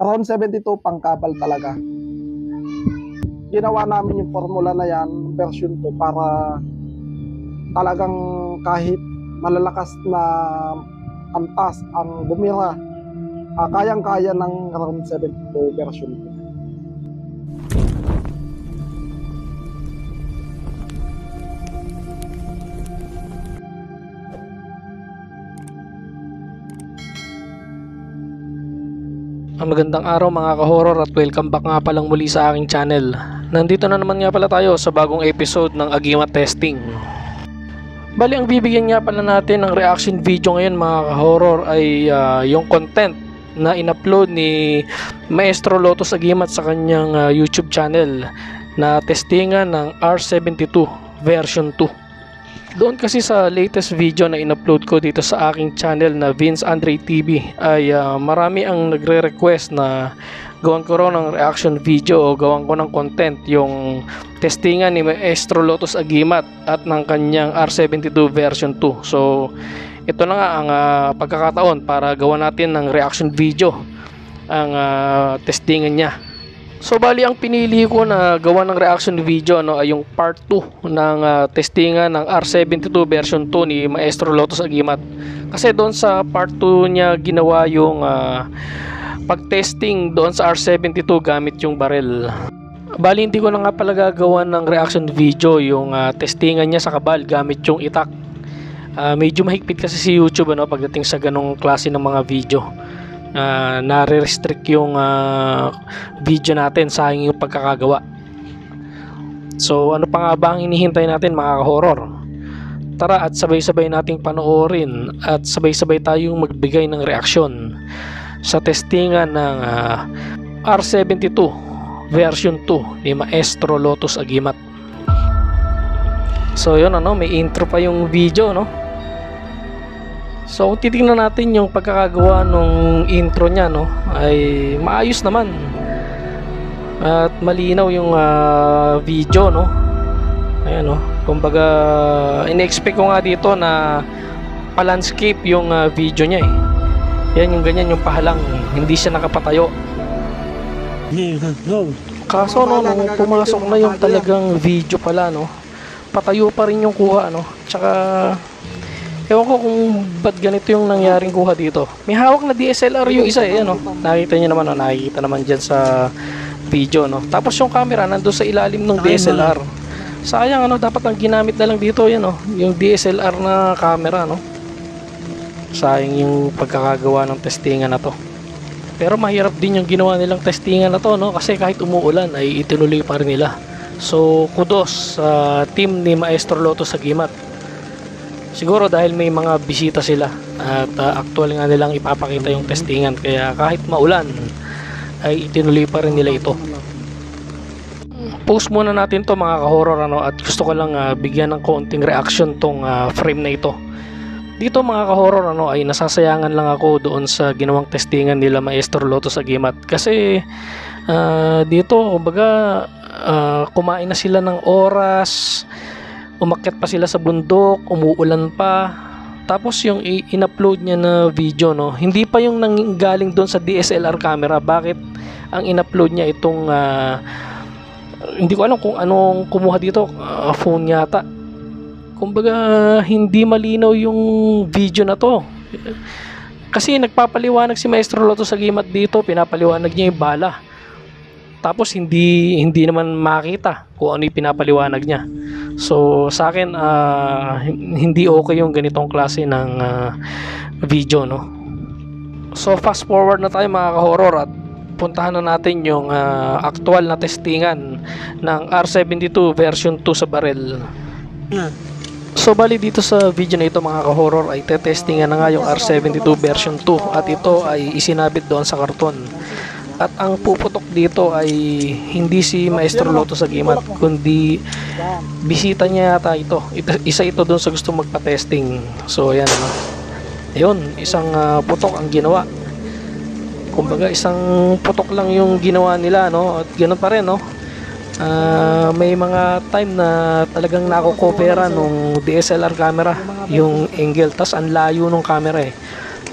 Around 72 pangkabal talaga. Ginawa namin yung formula na yan, version 2, para talagang kahit malalakas na antas ang bumira, kayang-kaya ng around 72 version 2. Magandang araw mga ka-horror at welcome back nga palang muli sa aking channel. Nandito na naman nga pala tayo sa bagong episode ng Agimat Testing. Bali, ang bibigyan nga pala natin ng reaction video ngayon mga ka-horror ay yung content na in-upload ni Maestro Lotus Agimat sa kanyang YouTube channel na testingan ng R72 version 2. Doon kasi sa latest video na in-upload ko dito sa aking channel na Vince Andre TV ay marami ang nagre-request na gawan ko raw ng reaction video o gawan ko ng content yung testingan ni Maestro Lotus Agimat at ng kanyang R72 version 2. So ito na nga ang pagkakataon para gawan natin ng reaction video ang testingan niya. So bali, ang pinili ko na gawa ng reaction video ay yung part 2 ng testingan ng R72 version 2 ni Maestro Lotus Agimat. Kasi doon sa part 2 niya ginawa yung pag-testing doon sa R72 gamit yung barrel. Bali, hindi ko na nga pala gagawa ng reaction video yung testingan niya sa kabal gamit yung itak. Medyo mahigpit kasi si YouTube pagdating sa ganong klase ng mga video. Nare-restrict yung video natin sa yung pagkakagawa. So ano pa nga ba ang hinihintay natin mga ka-horror? Tara at sabay-sabay nating panoorin at sabay-sabay tayong magbigay ng reaksyon sa testingan ng R72 version 2 ni Maestro Lotus Agimat. So yun, may intro pa yung video, So titingnan natin yung pagkakagawa ng intro niya, ay maayos naman at malinaw yung video, ayan, kumbaga in-expect ko nga dito na pa-landscape yung video niya yan, yung ganyan, yung pahalang hindi siya nakapatayo. Kaso nung pumasok na yung talagang video pala, patayo pa rin yung kuha, tsaka ewan ko kung ba't ganito yung nangyaring kuha dito. May hawak na DSLR yung isa nakita nyo naman, nakikita naman dyan sa video, Tapos yung camera nandun sa ilalim ng DSLR. Sayang, dapat ang ginamit na lang dito yung DSLR na camera, Sayang yung pagkakagawa ng testingan na to. Pero mahirap din yung ginawa nilang testingan na to, kasi kahit umuulan ay itinuloy pa rin nila. So kudos sa team ni Maestro Lotus Agimat. Siguro dahil may mga bisita sila at actual nga nilang ipapakita yung testingan, kaya kahit maulan ay itinuloy pa rin nila ito. Post muna natin to mga ka-horror, at gusto ko lang bigyan ng konting reaction tong frame na ito. Dito mga ka-horror, ay nasasayangan lang ako doon sa ginawang testingan nila Maestro Lotus Agimat. Kasi dito kumbaga kumain na sila ng oras, umakyat pa sila sa bundok, umuulan pa. Tapos yung in-upload niya na video, hindi pa yung nanggaling doon sa DSLR camera. Bakit ang in-upload niya itong hindi ko alam kung anong kumuha dito, phone yata. Kumbaga hindi malinaw yung video na to. Kasi nagpapaliwanag si Maestro Lotus Agimat dito, pinapaliwanag niya yung bala. Tapos hindi naman makita kung ano yung pinapaliwanag niya. So sa akin hindi okay yung ganitong klase ng video, So fast forward na tayo mga ka-horror at puntahan na natin yung actual na testingan ng R72 version 2 sa barrel. So bali dito sa video na ito mga ka-horror ay testingan na nga yung R72 version 2 at ito ay isinabit doon sa karton. At ang puputok dito ay hindi si Maestro Lotus Agimat, kundi bisita niya yata ito. Isa ito doon sa gusto magpa-testing. So ayan, ayun, isang putok ang ginawa. Kumbaga isang putok lang yung ginawa nila, at ganoon pa rin, may mga time na talagang nako-coveran nung DSLR camera yung angle, tas ang layo nung camera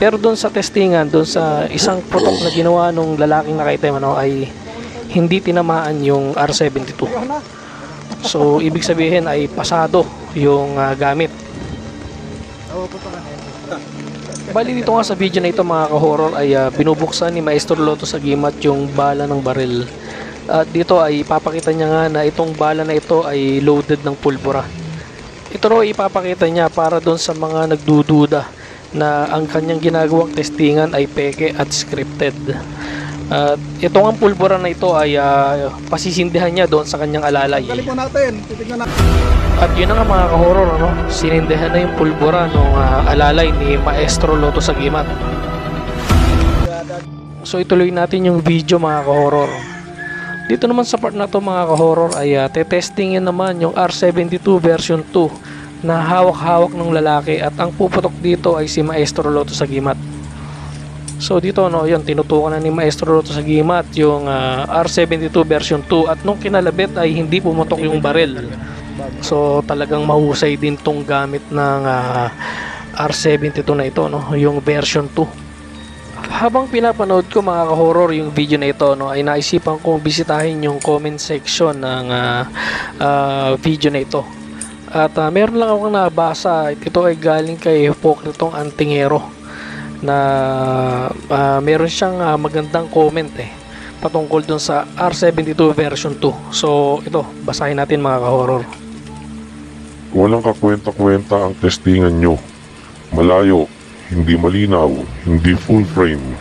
Pero doon sa testingan, doon sa isang putok na ginawa nung lalaking nakaitim ay hindi tinamaan yung R72. So ibig sabihin ay pasado yung gamit. Bali dito nga sa video na ito mga ka-horror ay binubuksan ni Maestro Lotus Aguimat yung bala ng baril. At dito ay ipapakita niya nga na itong bala na ito ay loaded ng pulbura. Ito raw ipapakita niya para doon sa mga nagdududa na ang kanyang ginagawang testingan ay peke at scripted. At itong ang pulbura na ito ay pasisindihan niya doon sa kanyang alalay. At yun na nga mga ka-horror, sinindihan na yung pulbura ng alalay ni Maestro Lotus Aguimat. So ituloy natin yung video mga ka-horror. Dito naman sa part na to mga ka-horror ay tetestingin naman yung R72 version 2 na hawak-hawak ng lalaki at ang puputok dito ay si Maestro Lotus Aguimat. So dito yun, tinutukan na ni Maestro Lotus Aguimat yung R72 version 2 at nung kinalabit ay hindi pumutok yung baril. So talagang mahusay din tong gamit ng R72 na ito, yung version 2. Habang pinapanood ko mga ka-horror yung video na ito, ay naisipan kong bisitahin yung comment section ng video na ito. At meron lang akong nabasa, ito ay galing kay Hipokritong Antingero na meron siyang magandang comment patungkol dun sa R72 version 2. So ito, basahin natin mga ka-horror. Walang kakwenta-kwenta ang testingan nyo. Malayo, hindi malinaw, hindi full frame.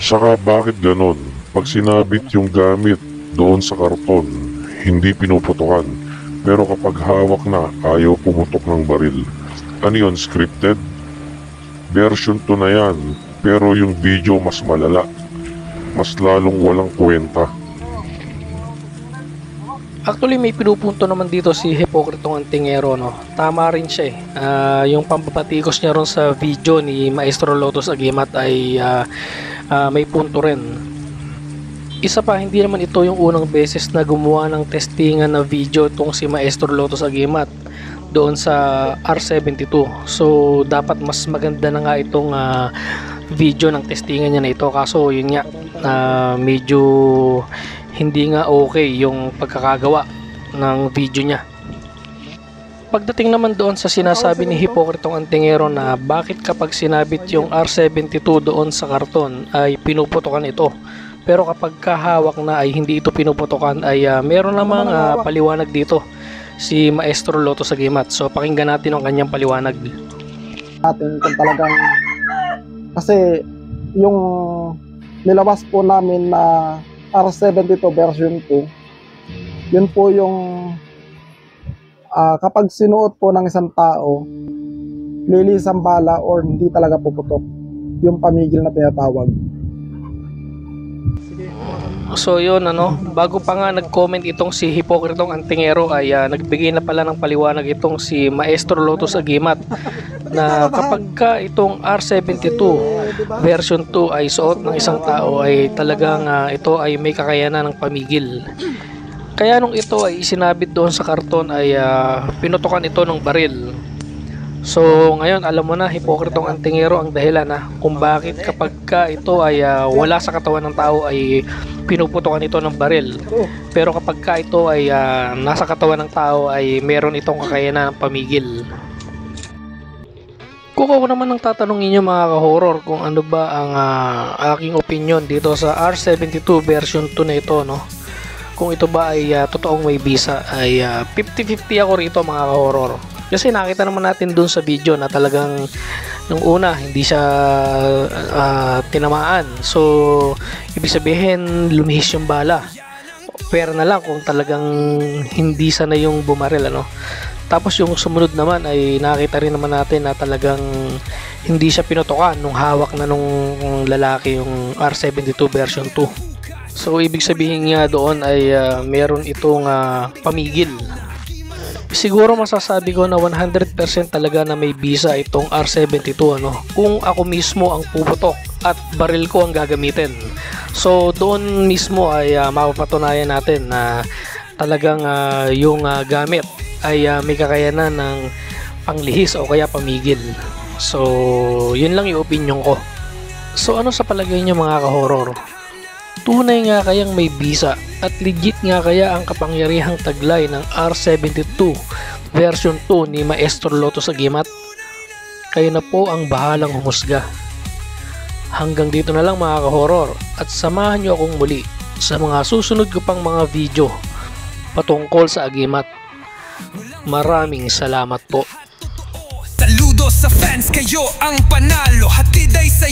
Saka bakit ganon? Pag sinabit yung gamit doon sa karton, hindi pinuputukan. Pero kapag hawak na, ayaw pumutok ng baril. Ano yun, scripted? Version 2 na yan, pero yung video mas malala. Mas lalong walang kwenta. Actually may pinupunto naman dito si Hipokritong Antingero, tama rin siya yung pampapatikos niya ron sa video ni Maestro Lotus Aguimat ay may punto rin. Isa pa, hindi naman ito yung unang beses na gumawa ng testingan na video itong si Maestro Lotus Aguimat doon sa R72. So dapat mas maganda na nga itong video ng testingan niya na ito, kaso yun nga medyo hindi nga okay yung pagkakagawa ng video niya. Pagdating naman doon sa sinasabi ni Hipokritong Antingero na bakit kapag sinabit yung R72 doon sa karton ay pinuputokan ito, pero kapag kahawak na ay hindi ito pinuputokan, ay meron namang paliwanag dito si Maestro Lotus Aguimat. So pakinggan natin ang kanyang paliwanag. Natin kung talagang, kasi yung nilabas po namin na R72 version 2, yun po yung kapag sinuot po ng isang tao, lilis ang bala or hindi talaga puputok, yung pamigil na tinatawag. So yun, bago pa nga nag-comment itong si Hipokritong Antingero ay nagbigay na pala ng paliwanag itong si Maestro Lotus Aguimat na kapag ka itong R72 version 2 ay suot ng isang tao ay talagang ito ay may kakayanan ng pamigil. Kaya nung ito ay isinabit doon sa karton ay pinutukan ito ng baril. So ngayon alam mo na Hipokritong Antingero ang dahilan kung bakit kapag ka ito ay wala sa katawan ng tao ay pinuputukan ito ng baril. Pero kapag ka ito ay nasa katawan ng tao ay meron itong kakayanan ng pamigil. Kung ako naman ang tatanungin nyo mga ka-horror kung ano ba ang aking opinion dito sa R72 version 2 na ito, kung ito ba ay totoong may bisa, ay 50-50 ako rito mga ka-horror. Kasi nakita naman natin dun sa video na talagang nung una hindi siya tinamaan. So ibig sabihin lumihis yung bala. Pero na lang kung talagang hindi sana yung bumaril, Tapos yung sumunod naman ay nakita rin naman natin na talagang hindi siya pinutukan nung hawak na nung lalaki yung R72 version 2. So ibig sabihin nga doon ay meron itong pamigil. Siguro masasabi ko na 100% talaga na may bisa itong R72 kung ako mismo ang puputok at baril ko ang gagamitin. So doon mismo ay mapapatunayan natin na talagang yung gamit ay may kakayanan ng panglihis o kaya pamigil. So, yun lang yung opinion ko. So, ano sa palagay niyo mga ka-horror? Tunay nga kayang may bisa at legit nga kaya ang kapangyarihang taglay ng R72 version 2 ni Maestro Lotus Agimat? Kayo na po ang bahalang humusga. Hanggang dito na lang mga ka-horror at samahan nyo akong muli sa mga susunod ko pang mga video patungkol sa Agimat. Maraming salamat po. Saludo sa fans, kayo ang panalo. Hatid ay sa